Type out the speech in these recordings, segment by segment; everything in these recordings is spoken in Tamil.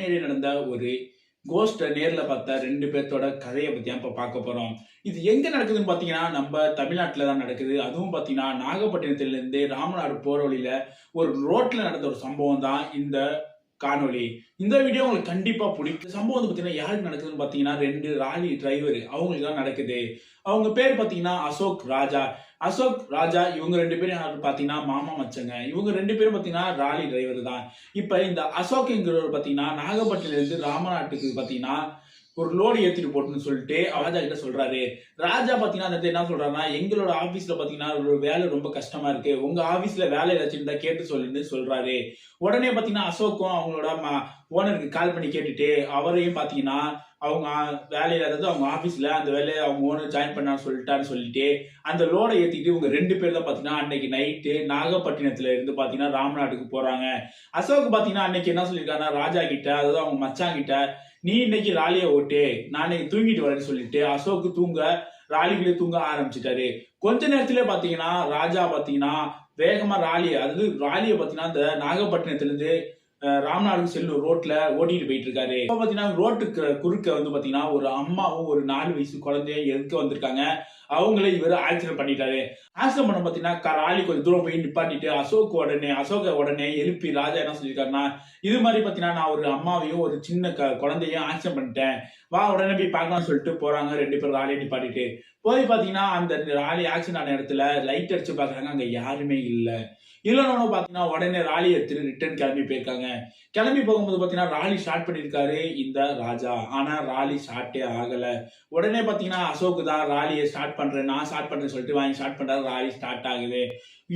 உண்மையிலே நடந்த ஒரு கோஸ்ட நேர்ல பார்த்த 2 பேர்த்தோட கதைய பத்தி தான் இப்ப பார்க்க போறோம். இது எங்க நடக்குதுன்னு பார்த்தீங்கன்னா, நம்ம தமிழ்நாட்டுல தான் நடக்குது. அதுவும் பார்த்தீங்கன்னா, நாகப்பட்டினத்திலிருந்து ராமநாடு போற வழியில ஒரு ரோட்ல நடந்த ஒரு சம்பவம் தான் இந்த காணொளி. இந்த வீடியோ உங்களுக்கு கண்டிப்பா பிடிக்கும். இந்த சம்பவம் வந்து பார்த்தீங்கன்னா, யாருக்கு நடக்குதுன்னு பார்த்தீங்கன்னா, 2 ராலி டிரைவர் அவங்களுக்கு தான் நடக்குது. அவங்க பேர் பார்த்தீங்கன்னா, அசோக் ராஜா. அசோக் ராஜா இவங்க 2 பேரும் யாருன்னு பார்த்தீங்கன்னா, மாமா மச்சங்க. இவங்க 2 பேரும் பார்த்தீங்கன்னா, ராலி டிரைவர் தான். இப்ப இந்த அசோக்ங்கிறவர் பார்த்தீங்கன்னா, நாகப்பட்டினத்திலிருந்து ராமநாட்டுக்கு பார்த்தீங்கன்னா, ஒரு லோடு ஏத்திட்டு போட்டுன்னு சொல்லிட்டு ராஜா கிட்ட சொல்றாரு. ராஜா பாத்தீங்கன்னா அந்த இடத்துல என்ன சொல்றாருன்னா, எங்களோட ஆபீஸ்ல பாத்தீங்கன்னா ஒரு வேலை ரொம்ப கஷ்டமா இருக்கு. உங்க ஆபீஸ்ல வேலை ஏதாச்சும் இருந்தா கேட்டு சொல்லுன்னு சொல்றாரு. உடனே பாத்தீங்கன்னா அசோக்கும் அவங்களோட ஓனருக்கு கால் பண்ணி கேட்டுட்டு அவரையும் பாத்தீங்கன்னா அவங்க வேலையில அதாவது அவங்க ஆபீஸ்ல அந்த வேலையை அவங்க ஓனர் ஜாயின் பண்ண சொல்லிட்டான்னு சொல்லிட்டு அந்த லோடை ஏத்திட்டு இவங்க 2 பேர் தான் பாத்தீங்கன்னா அன்னைக்கு நைட்டு நாகப்பட்டினத்துல இருந்து பாத்தீங்கன்னா ராமநாட்டுக்கு போறாங்க. அசோக் பாத்தீங்கன்னா அன்னைக்கு என்ன சொல்லியிருக்காருன்னா ராஜா கிட்ட அதாவது அவங்க மச்சான் கிட்ட நீ இன்னைக்கு ராலியை ஓட்டு நான் இன்னைக்கு தூங்கிட்டு வரேன்னு சொல்லிட்டு அசோக் ராலிகளே தூங்க ஆரம்பிச்சிட்டாரு. கொஞ்ச நேரத்திலே பாத்தீங்கன்னா ராஜா பாத்தீங்கன்னா வேகமா அதாவது ராலியை பாத்தீங்கன்னா இந்த நாகப்பட்டினத்துல இருந்து ராம்நாடு செல்லும் ரோட்ல ஓட்டிட்டு போயிட்டு இருக்காரு. இப்ப பாத்தீங்கன்னா ரோட்டுக்கு குறுக்க வந்து பாத்தீங்கன்னா ஒரு அம்மாவும் ஒரு 4 வயசு குழந்தையும் எதுக்க வந்திருக்காங்க. அவங்களே இவர் ஆக்சிடென்ட் பண்ணிட்டாரு. ஆக்சிடென்ட் பண்ண பாத்தீங்கன்னா ராலி கொஞ்சம் தூரம் போய் நிப்பாட்டிட்டு அசோக உடனே எழுப்பி ராஜா என்ன சொல்லியிருக்காருன்னா, இது மாதிரி பாத்தீங்கன்னா நான் ஒரு அம்மாவையும் ஒரு சின்ன குழந்தையும் ஆக்சிடென்ட் பண்ணிட்டேன். வா உடனே போய் பார்க்கலாம்னு சொல்லிட்டு போறாங்க. 2 பேரும் ராலியை நிப்பாட்டிட்டு போய் பாத்தீங்கன்னா அந்த ராலி ஆக்சிடென்ட் ஆன இடத்துல லைட் அடிச்சு பாக்குறாங்க. அங்க யாருமே இல்ல. இல்லைன்னு பாத்தீங்கன்னா உடனே ராலி எடுத்துட்டு ரிட்டர்ன் கிளம்பி போயிருக்காங்க. கிளம்பி போகும்போது பாத்தீங்கன்னா ராலி ஸ்டார்ட் பண்ணிருக்காரு இந்த ராஜா. ஆனா ராலி ஸ்டார்ட்டே ஆகல. உடனே பாத்தீங்கன்னா அசோக் தான் ராலியை ஸ்டார்ட் பண்றேன் நான் ஸ்டார்ட் பண்றேன்னு சொல்லிட்டு வாங்கி ஸ்டார்ட் பண்றாரு. ராலி ஸ்டார்ட் ஆகுது.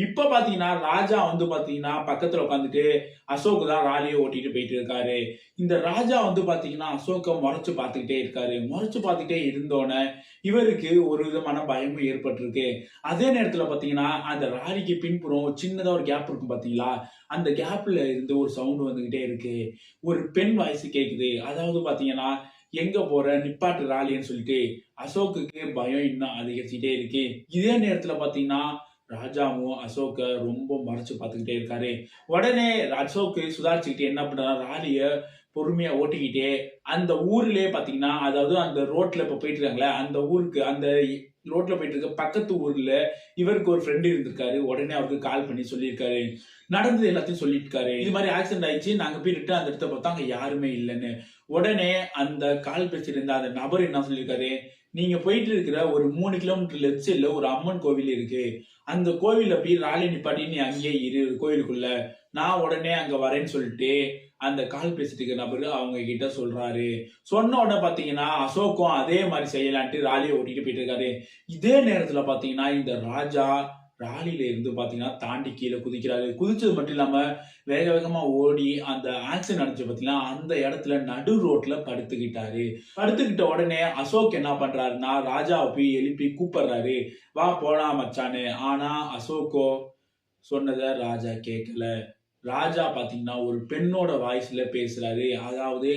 இப்ப பாத்தீங்கன்னா ராஜா வந்து பாத்தீங்கன்னா பக்கத்துல உட்காந்துட்டு அசோக் தான் ராலியை ஓட்டிட்டு போயிட்டு இருக்காரு. இந்த ராஜா வந்து பாத்தீங்கன்னா அசோக்க முறைச்சு பார்த்துக்கிட்டே இருக்காரு. முறைச்சு பார்த்துக்கிட்டே இருந்தோன்னே இவருக்கு ஒரு விதமான பயமும் ஏற்பட்டிருக்கு. அதே நேரத்துல பாத்தீங்கன்னா அந்த ராலிக்கு பின்புறம் சின்னதா ஒரு கேப் இருக்கும் பாத்தீங்களா, அந்த கேப்ல இருந்து ஒரு சவுண்ட் வந்துகிட்டே இருக்கு. ஒரு பெண் வாய்ஸ் கேக்குது. அதாவது பாத்தீங்கன்னா எங்க போற நிப்பாட்டு ராலின்னு சொல்லிட்டு அசோக்குக்கு பயம் இன்னும் அதிகரிச்சுட்டே இருக்கு. இதே நேரத்துல பாத்தீங்கன்னா ராஜாவும் அசோக்க ரொம்ப மறைச்சு பார்த்துக்கிட்டே இருக்காரு. உடனே அசோக்கு சுதாரிச்சுக்கிட்டு என்ன பண்றாரு, ராலிய பொறுமையா ஓட்டிக்கிட்டே அந்த ஊர்லயே பாத்தீங்கன்னா அதாவது அந்த ரோட்ல இப்ப போயிட்டு இருக்காங்களே அந்த ஊருக்கு அந்த ரோட்ல போயிட்டு இருக்க பக்கத்து ஊர்ல இவருக்கு ஒரு ஃப்ரெண்ட் இருந்திருக்காரு. உடனே அவருக்கு கால் பண்ணி சொல்லியிருக்காரு. நடந்தது எல்லாத்தையும் சொல்லியிருக்காரு. இது மாதிரி ஆக்சிடென்ட் ஆயிடுச்சு. நாங்க போயிட்டு அந்த இடத்த பார்த்தா அங்க யாருமே இல்லைன்னு. உடனே அந்த கால் பேசிட்டு இருந்த அந்த நபர் என்ன சொல்லியிருக்காரு, நீங்க போயிட்டு இருக்கிற ஒரு 3 கிலோமீட்டர் லெஃப்ட் சைட்ல ஒரு அம்மன் கோவில் இருக்கு. அந்த கோவில்ல போய் ராலி நிப்பாட்டி நீ அங்கேயே இரு கோயிலுக்குள்ள. நான் உடனே அங்க வரேன்னு சொல்லிட்டு அந்த கால் பேசிட்டு இருக்க நபரு அவங்க கிட்ட சொல்றாரு. சொன்ன உடனே பாத்தீங்கன்னா அசோக்கும் அதே மாதிரி செய்யலான்ட்டு ராலியை ஓட்டிட்டு போயிட்டு இருக்காரு. இதே நேரத்துல பாத்தீங்கன்னா இந்த ராஜா ராலியில இருந்து பாத்தீங்கன்னா தாண்டி கீழே குதிக்கிறாரு. குதிச்சது மட்டும் இல்லாம வேக வேகமா ஓடி அந்த ஆக்சிடென்ட் நடந்துச்சு பாத்தீங்கன்னா அந்த இடத்துல நடு ரோட்ல படுத்துக்கிட்டாரு. படுத்துக்கிட்ட உடனே அசோக் என்ன பண்றாருன்னா ராஜாவை போய் எழுப்பி கூப்பிடுறாரு, வா போலாம் மச்சான்னு. ஆனா அசோக்கோ சொன்னதை ராஜா கேட்கல. ராஜா பாத்தீங்கன்னா ஒரு பெண்ணோட வாய்ஸ்ல பேசுறாரு. அதாவது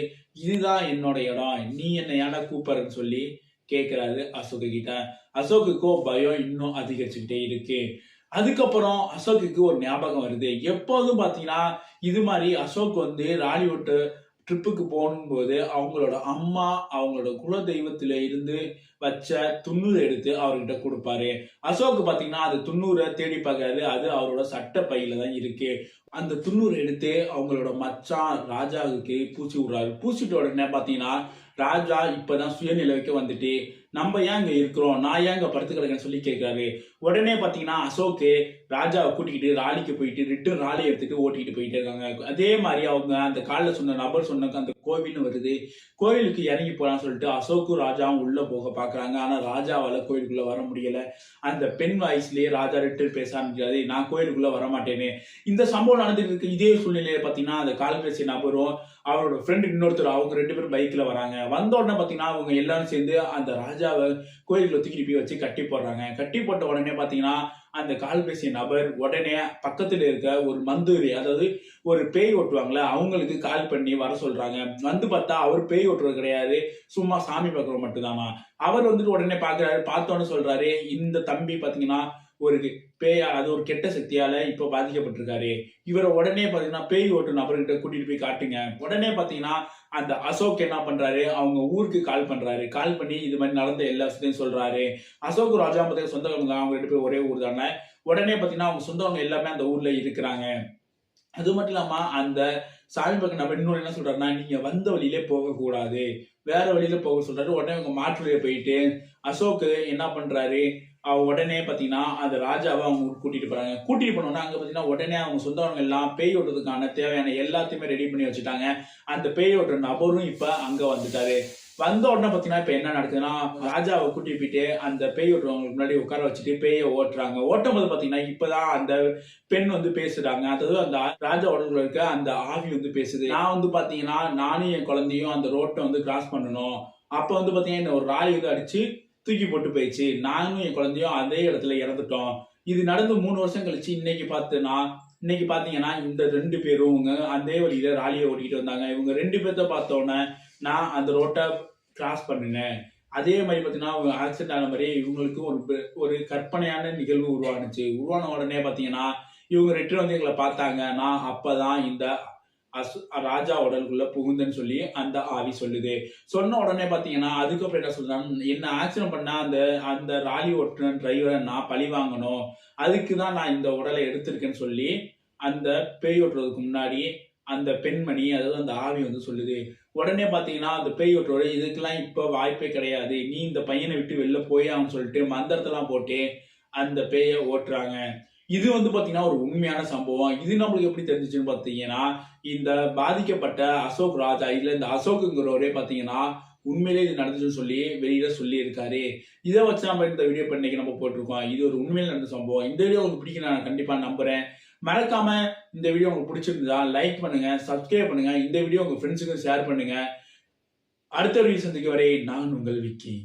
இதுதான் என்னோட இடம், நீ என்ன ஏன்டா கூப்பிடுறன்னு சொல்லி கேட்கிறாரு அசோக் கிட்ட. அசோக்குக்கோ பயம் இன்னும் அதிகரிச்சுக்கிட்டே இருக்கு. அதுக்கப்புறம் அசோக்குக்கு ஒரு ஞாபகம் வருது. எப்போதும் பாத்தீங்கன்னா இது மாதிரி அசோக் வந்து ராலிவுட் ட்ரிப்புக்கு போகும்போது அவங்களோட அம்மா அவங்களோட குல தெய்வத்தில இருந்து வச்ச துண்ணூறு எடுத்து அவர்கிட்ட கொடுப்பாரு. அசோக் பாத்தீங்கன்னா அந்த துண்ணூரை தேடி பார்க்காரு. அது அவரோட சட்ட பையில தான் இருக்கு. அந்த துண்ணூரை எடுத்து அவங்களோட மச்சான் ராஜாவுக்கு பூசி விடுறாரு. பூசிட்ட உடனே பாத்தீங்கன்னா ராஜா இப்பதான் சுயநிலைக்கு வந்துட்டு நம்ம ஏன் இங்க இருக்கிறோம், நான் ஏன் இங்க படுத்து கிடக்கேன்னு சொல்லி கேட்கிறாரு. உடனே பாத்தீங்கன்னா அசோக் ராஜாவை கூட்டிக்கிட்டு ராலிக்கு போயிட்டு ரிட்டர்ன் ராலி எடுத்துட்டு ஓட்டிட்டு போயிட்டே இருக்காங்க. அதே மாதிரி அவங்க அந்த காலில் சொன்ன நபர் சொன்ன அந்த கோவில்னு வருது. கோவிலுக்கு இறங்கி போலான்னு சொல்லிட்டு அசோக்கும் ராஜாவும் உள்ள போக பாக்குறாங்க. ஆனா ராஜாவால கோயிலுக்குள்ள வர முடியல. அந்த பெண் வாய்ஸ்லயே ராஜா ரிட்டர்ன் பேச ஆரம்பிக்கிறாரு, நான் கோயிலுக்குள்ள வர மாட்டேன்னு. இந்த சம்பவம் நடந்துட்டு இருக்கு. இதே சூழ்நிலையில பாத்தீங்கன்னா அந்த கால் பேசிய நபரும் அவரோட ஃப்ரெண்ட் இன்னொருத்தர் அவங்க 2 பேரும் பைக்ல வராங்க. வந்த உடனே பாத்தீங்கன்னா அவங்க எல்லாரும் சேர்ந்து அந்த ராஜாவை கோயிலுக்குள்ள தூக்கி போய் வச்சு கட்டி போடுறாங்க. கட்டி போட்ட உடனே பாத்தீங்கன்னா அந்த கால் பேசிய நபர் உடனே பக்கத்துல இருக்க ஒரு மந்தூரி அதாவது ஒரு பேய் ஓட்டுவாங்களே அவங்களுக்கு கால் பண்ணி வர சொல்றாங்க. வந்து பார்த்தா அவர் பேய் ஓட்டுறது கிடையாது, சும்மா சாமி பார்க்கறது மட்டும்தானா. அவர் வந்துட்டு உடனே பாக்குறாரு. பார்த்தோன்னு சொல்றாரு, இந்த தம்பி பாத்தீங்கன்னா ஒரு பேய் அது ஒரு கெட்ட சக்தியால இப்ப பாதிக்கப்பட்டிருக்காரு. இவரை உடனே பாத்தீங்கன்னா பேய் ஓட்டு நபர்கிட்ட கூட்டிட்டு போய் காட்டுங்க. உடனே பாத்தீங்கன்னா அந்த அசோக் என்ன பண்றாரு, அவங்க ஊருக்கு கால் பண்றாரு. கால் பண்ணி இது மாதிரி நடந்த எல்லா விஷயத்தையும் சொல்றாரு. அசோக் ராஜா பார்த்தீங்கன்னா சொந்தக்காரங்க அவங்க 2 பேரும் ஒரே ஊர் தானே. உடனே பார்த்தீங்கன்னா அவங்க சொந்தவங்க எல்லாமே அந்த ஊர்ல இருக்கிறாங்க. அது மட்டும் இல்லாம அந்த சாமி பக்க நபர் இன்னொரு என்ன சொல்றாருன்னா, நீங்க வந்த வழியிலே போகக்கூடாது. வேற வழியில போக சொல்றாரு. உடனே அவங்க மாற்று வழியில போயிட்டு அசோக் என்ன பண்றாரு, உடனே பாத்தீங்கன்னா அந்த ராஜாவை அவங்க ஊருக்கு கூட்டிட்டு போறாங்க. கூட்டிட்டு போனோம்னா அங்க பாத்தீங்கன்னா உடனே அவங்க சொந்தவங்க எல்லாம் பேய் ஓட்டுறதுக்கான தேவையான எல்லாத்தையுமே ரெடி பண்ணி வச்சுட்டாங்க. அந்த பேய் ஓட்டுற நபரும் இப்ப அங்க வந்துட்டாரு. வந்த உடனே பாத்தீங்கன்னா இப்ப என்ன நடக்குதுன்னா, ராஜாவை கூட்டிட்டு போயிட்டு அந்த பேய் ஓட்டுறவங்களுக்கு முன்னாடி உட்கார வச்சுட்டு பேயை ஓட்டுறாங்க. ஓட்டும் போது பாத்தீங்கன்னா இப்பதான் அந்த பெண் வந்து பேசுறாங்க. அதாவது அந்த ராஜா உடம்புல இருக்க அந்த ஆவி வந்து பேசுது. நான் வந்து பாத்தீங்கன்னா நானும் என் குழந்தையும் அந்த ரோட்டை வந்து கிராஸ் பண்ணணும். அப்ப வந்து பாத்தீங்கன்னா என்ன ஒரு ராய் வந்து அடிச்சு தூக்கி போட்டு போயிடுச்சு. நானும் என் குழந்தையும் அதே இடத்துல இறந்துட்டோம். இது நடந்து 3 வருஷம் கழிச்சு இன்னைக்கு பாத்தீங்கன்னா இந்த 2 பேரும் அதே வழியில ராலியை ஓட்டிட்டு வந்தாங்க. இவங்க 2 பேர்த்த பார்த்த உடனே நான் அந்த ரோட்டை கிராஸ் பண்ணினேன். அதே மாதிரி பாத்தீங்கன்னா அவங்க ஆக்சிடென்ட் ஆன மாதிரி இவங்களுக்கு ஒரு கற்பனையான நிகழ்வு உருவானுச்சு. உருவான உடனே பாத்தீங்கன்னா இவங்க 2 பேரும் வந்து எங்களை பார்த்தாங்க. நான் அப்பதான் இந்த ராஜா உடலுக்குள்ள புகுந்தேன்னு சொல்லி அந்த ஆவி சொல்லுது. சொன்ன உடனே பாத்தீங்கன்னா அதுக்கப்புறம் என்ன சொல்றாங்க, என்ன ஆக்சிடென்ட் பண்ண அந்த அந்த ராலி ஓட்டுன டிரைவரை நான் பழி வாங்கணும். அதுக்குதான் நான் இந்த உடலை எடுத்திருக்கேன்னு சொல்லி அந்த பேய் ஓட்டுறதுக்கு முன்னாடி அந்த பெண்மணி அதாவது அந்த ஆவி வந்து சொல்லுது. உடனே பாத்தீங்கன்னா அந்த பேய் ஓட்டுறவர் இதுக்கெல்லாம் இப்ப வாய்ப்பே கிடையாது. நீ இந்த பையனை விட்டு வெளில போய் அவன் சொல்லிட்டு மந்திரத்தெல்லாம் போட்டு அந்த பேயை ஓட்டுறாங்க. இது வந்து பாத்தீங்கன்னா ஒரு உண்மையான சம்பவம். இது நம்மளுக்கு எப்படி தெரிஞ்சுச்சுன்னு பாத்தீங்கன்னா, இந்த பாதிக்கப்பட்ட அசோக் ராஜா இல்ல இந்த அசோக்குங்கிறவரே பாத்தீங்கன்னா உண்மையிலே இது நடந்துச்சுன்னு சொல்லி வெளியில சொல்லி இருக்காரு. இதை வச்சு நம்ம இந்த வீடியோ இன்னைக்கு நம்ம போட்டிருக்கோம். இது ஒரு உண்மையில நடந்த சம்பவம். இந்த வீடியோ உங்களுக்கு பிடிக்கும் நான் கண்டிப்பா நம்புறேன். மறக்காம இந்த வீடியோ உங்களுக்கு பிடிச்சிருந்தா லைக் பண்ணுங்க, சப்ஸ்கிரைப் பண்ணுங்க, இந்த வீடியோ உங்க ஃப்ரெண்ட்ஸுக்கும் ஷேர் பண்ணுங்க. அடுத்த வீடியோ சந்திக்கும் வரை நான் உங்கள் விக்கி.